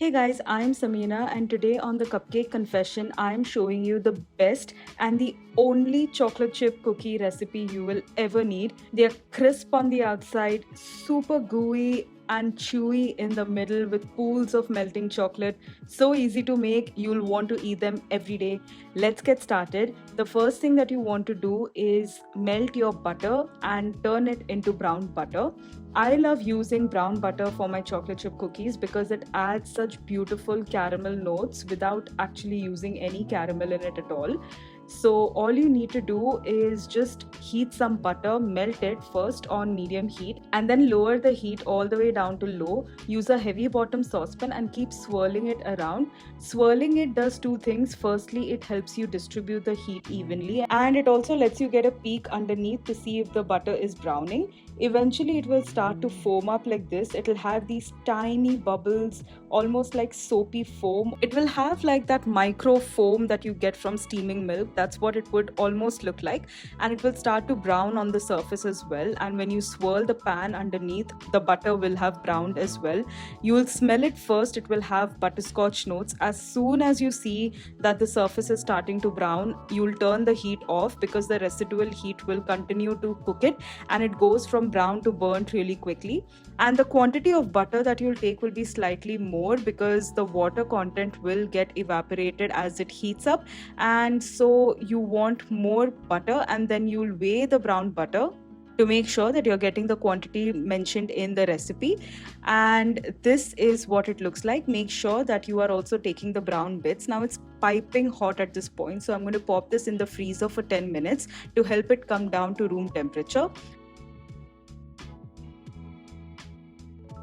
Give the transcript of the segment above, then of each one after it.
Hey guys, I'm Samina, and today on the Cupcake Confession, I'm showing you the best and the only chocolate chip cookie recipe you will ever need. They're crisp on the outside, super gooey and chewy in the middle with pools of melting chocolate. So easy to make, you'll want to eat them every day. Let's get started. The first thing that you want to do is melt your butter and turn it into brown butter. I love using brown butter for my chocolate chip cookies because it adds such beautiful caramel notes without actually using any caramel in it at all. So all you need to do is just heat some butter, melt it first on medium heat, and then lower the heat all the way down to low. Use a heavy bottom saucepan and keep swirling it around. Swirling it does two things. Firstly, it helps you distribute the heat evenly, and it also lets you get a peek underneath to see if the butter is browning. Eventually, it will start to foam up like this. It will have these tiny bubbles, almost like soapy foam. It will have like that micro foam that you get from steaming milk. That's what it would almost look like. And it will start to brown on the surface as well. And when you swirl the pan underneath, the butter will have browned as well. You will smell it first. It will have butterscotch notes. As soon as you see that the surface is starting to brown, you'll turn the heat off because the residual heat will continue to cook it, and it goes from brown to burnt really quickly. And the quantity of butter that you'll take will be slightly more because the water content will get evaporated as it heats up, and so you want more butter, and then you'll weigh the brown butter to make sure that you're getting the quantity mentioned in the recipe. And this is what it looks like. Make sure that you are also taking the brown bits. Now it's piping hot at this point, so I'm going to pop this in the freezer for 10 minutes to help it come down to room temperature.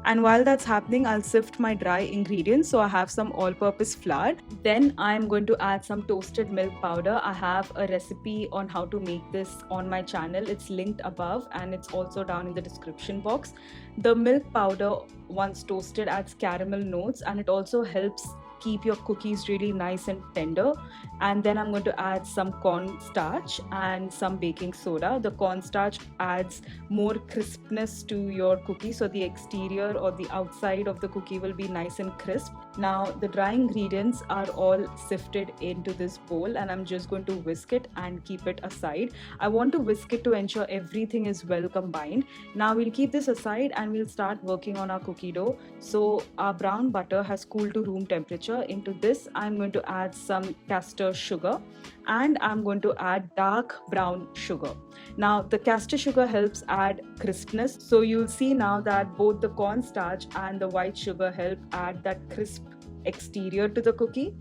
And while that's happening, I'll sift my dry ingredients. So I have some all-purpose flour. Then I'm going to add some toasted milk powder. I have a recipe on how to make this on my channel. It's linked above and it's also down in the description box. The milk powder, once toasted, adds caramel notes, and it also helps keep your cookies really nice and tender. And then I'm going to add some cornstarch and some baking soda. The cornstarch adds more crispness to your cookie, so the exterior or the outside of the cookie will be nice and crisp. Now the dry ingredients are all sifted into this bowl, and I'm just going to whisk it and keep it aside. I want to whisk it to ensure everything is well combined. Now we'll keep this aside and we'll start working on our cookie dough. So our brown butter has cooled to room temperature. Into this I'm going to add some castor sugar, and I'm going to add dark brown sugar. Now the castor sugar helps add crispness, so you'll see now that both the cornstarch and the white sugar help add that crisp exterior to the cookie.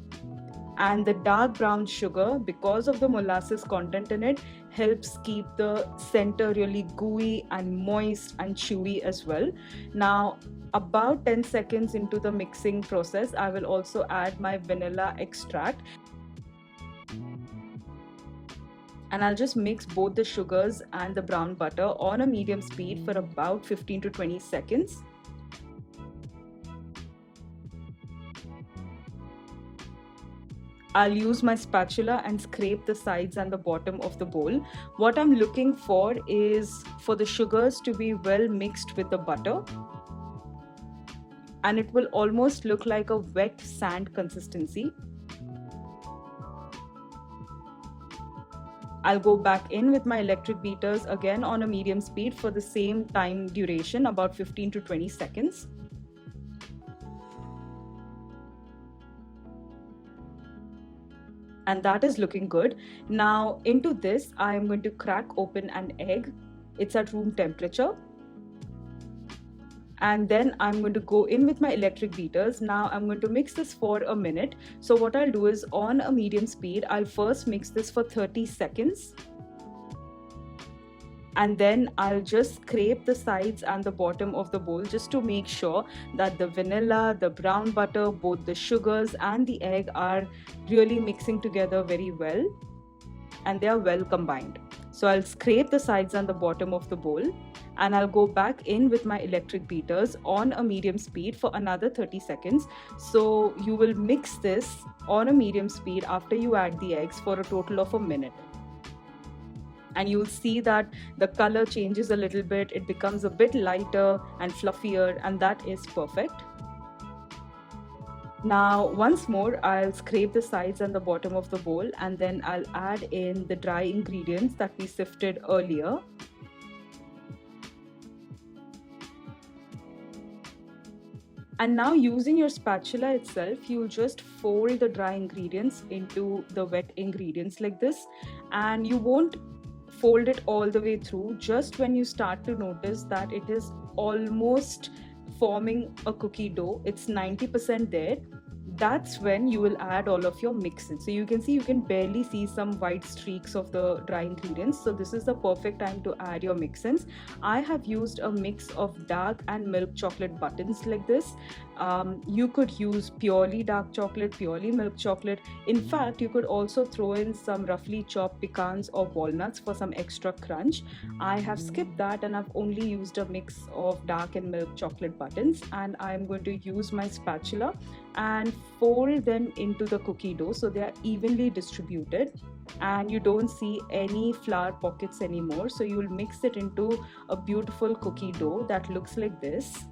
And the dark brown sugar, because of the molasses content in it, helps keep the center really gooey and moist and chewy as well. Now about 10 seconds into the mixing process, I will also add my vanilla extract, and I'll just mix both the sugars and the brown butter on a medium speed for about 15 to 20 seconds. I'll use my spatula and scrape the sides and the bottom of the bowl. What I'm looking for is for the sugars to be well mixed with the butter, and it will almost look like a wet sand consistency. I'll go back in with my electric beaters again on a medium speed for the same time duration, about 15 to 20 seconds. And that is looking good. Now into this, I am going to crack open an egg. It's at room temperature. And then I'm going to go in with my electric beaters. Now I'm going to mix this for a minute. So what I'll do is, on a medium speed, I'll first mix this for 30 seconds. And then I'll just scrape the sides and the bottom of the bowl just to make sure that the vanilla, the brown butter, both the sugars and the egg are really mixing together very well, and they are well combined. So I'll scrape the sides and the bottom of the bowl, and I'll go back in with my electric beaters on a medium speed for another 30 seconds. So you will mix this on a medium speed after you add the eggs for a total of a minute. And you'll see that the color changes a little bit. It becomes a bit lighter and fluffier, and that is perfect. Now, once more, I'll scrape the sides and the bottom of the bowl, and then I'll add in the dry ingredients that we sifted earlier. And now, using your spatula itself, you'll just fold the dry ingredients into the wet ingredients like this, and you won't fold it all the way through. Just when you start to notice that it is almost forming a cookie dough, it's 90% there, that's when you will add all of your mix-ins. So you can see, you can barely see some white streaks of the dry ingredients. So this is the perfect time to add your mix-ins. I have used a mix of dark and milk chocolate buttons like this. You could use purely dark chocolate, purely milk chocolate. In fact, you could also throw in some roughly chopped pecans or walnuts for some extra crunch. I have skipped that and I've only used a mix of dark and milk chocolate buttons, and I'm going to use my spatula and fold them into the cookie dough so they are evenly distributed and you don't see any flour pockets anymore. So you'll mix it into a beautiful cookie dough that looks like this.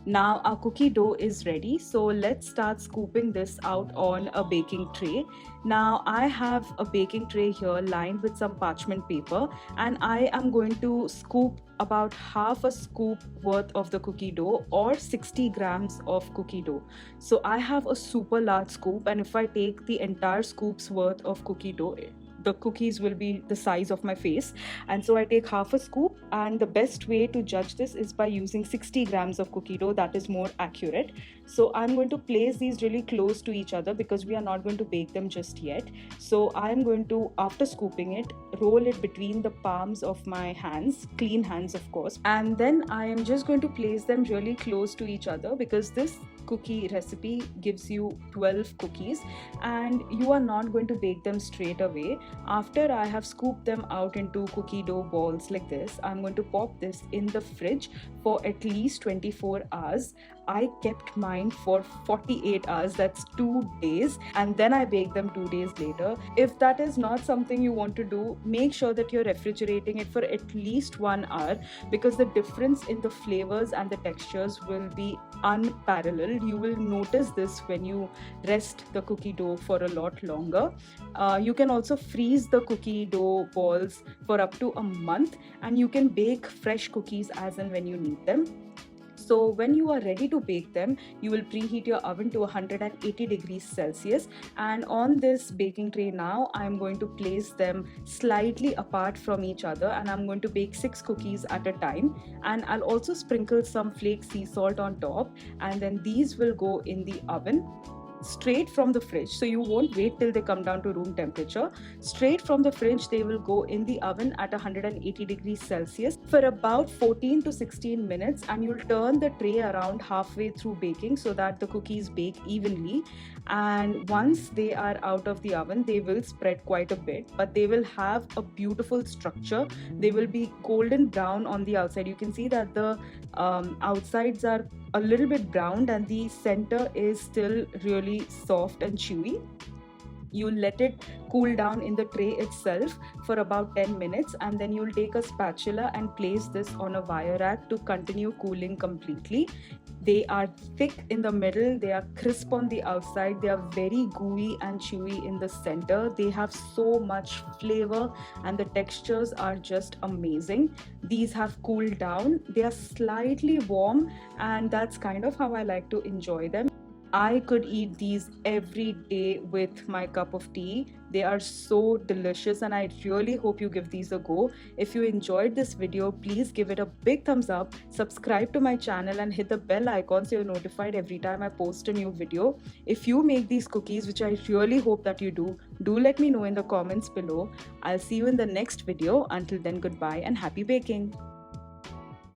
Now our cookie dough is ready, so let's start scooping this out on a baking tray. Now I have a baking tray here lined with some parchment paper, and I am going to scoop about half a scoop worth of the cookie dough, or 60 grams of cookie dough. So I have a super large scoop, and if I take the entire scoop's worth of cookie dough, the cookies will be the size of my face, and so I take half a scoop, and the best way to judge this is by using 60 grams of cookie dough. That is more accurate. So I'm going to place these really close to each other because we are not going to bake them just yet. So I'm going to, after scooping it, roll it between the palms of my hands, clean hands of course, and then I am just going to place them really close to each other because this cookie recipe gives you 12 cookies and you are not going to bake them straight away. After I have scooped them out into cookie dough balls like this, I'm going to pop this in the fridge for at least 24 hours. I kept mine for 48 hours, that's 2 days, and then I baked them 2 days later. If that is not something you want to do, make sure that you're refrigerating it for at least 1 hour because the difference in the flavors and the textures will be unparalleled. You will notice this when you rest the cookie dough for a lot longer. You can also freeze the cookie dough balls for up to a month, and you can bake fresh cookies as and when you need them. So when you are ready to bake them, you will preheat your oven to 180 degrees Celsius, and on this baking tray now I'm going to place them slightly apart from each other, and I'm going to bake 6 cookies at a time, and I'll also sprinkle some flake sea salt on top, and then these will go in the oven straight from the fridge. So you won't wait till they come down to room temperature. Straight from the fridge they will go in the oven at 180 degrees Celsius for about 14 to 16 minutes, and you'll turn the tray around halfway through baking so that the cookies bake evenly. And once they are out of the oven, they will spread quite a bit, but they will have a beautiful structure. They will be golden brown on the outside. You can see that the outsides are a little bit browned and the center is still really soft and chewy. You let it cool down in the tray itself for about 10 minutes, and then you'll take a spatula and place this on a wire rack to continue cooling completely. They are thick in the middle, they are crisp on the outside, they are very gooey and chewy in the center. They have so much flavor and the textures are just amazing. These have cooled down, they are slightly warm, and that's kind of how I like to enjoy them. I could eat these every day with my cup of tea. They are so delicious and I really hope you give these a go. If you enjoyed this video, please give it a big thumbs up, subscribe to my channel and hit the bell icon so you're notified every time I post a new video. If you make these cookies, which I really hope that you do let me know in the comments below. I'll see you in the next video. Until then, goodbye and happy baking.